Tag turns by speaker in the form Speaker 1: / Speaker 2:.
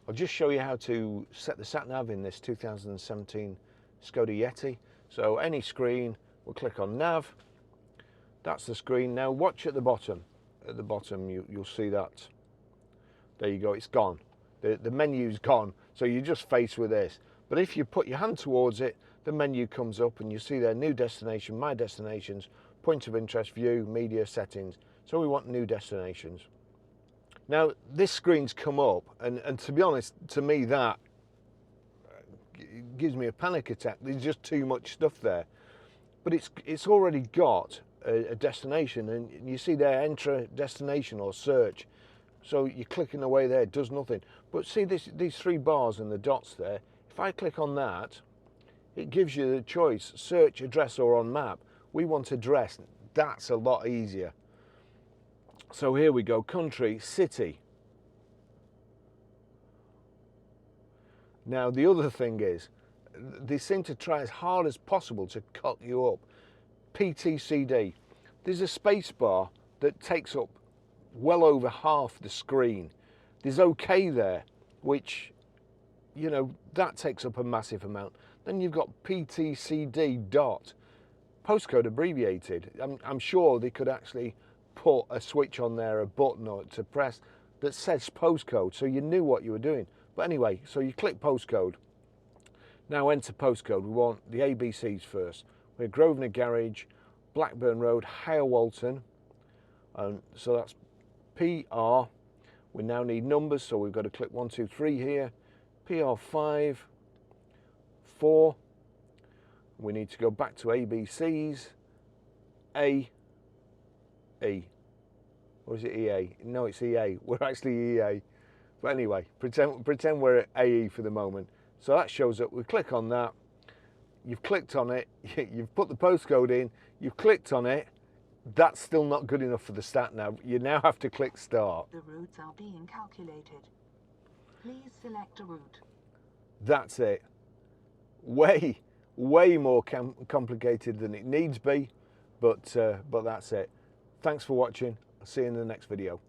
Speaker 1: I'll just show you how to set the sat-nav in this 2017 SKODA Yeti. So any screen, we'll click on nav. That's the screen. Now watch at the bottom. At the bottom you'll see that. There you go, it's gone. The menu's gone, so you're just faced with this. But if you put your hand towards it, the menu comes up and you see there, new destination, my destinations, point of interest, view, media, settings. So we want new destinations. Now this screen's come up and to be honest, to me that gives me a panic attack. There's just too much stuff there. But it's already got a destination, and you see there, enter destination or search. So you're clicking away there, it does nothing. But see these three bars and the dots there, if I click on that, it gives you the choice, search, address or on map. We want address, that's a lot easier. So here we go, country, city. Now the other thing is, they seem to try as hard as possible to cut you up. PTCD, there's a space bar that takes up well over half the screen. There's OK there, which, you know, that takes up a massive amount. Then you've got PTCD dot, postcode abbreviated. I'm sure they could actually put a switch on there, a button or to press that says postcode, so you knew what you were doing. But anyway, so you click postcode. Now enter postcode. We want the ABCs first. We're Grosvenor Garage, Blackburn Road, Hale Walton. So that's PR. We now need numbers, so we've got to click 1, 2, 3 here. PR5, 4. We need to go back to ABCs. A, E. Or is it EA? No, it's EA. We're actually EA. But anyway, pretend we're at AE for the moment. So that shows up. We click on that. You've clicked on it. You've put the postcode in. You've clicked on it. That's still not good enough for the stat nav. You now have to click start.
Speaker 2: The routes are being calculated. Please select a route.
Speaker 1: That's it. Way more complicated than it needs be, but that's it. Thanks for watching. I'll see you in the next video.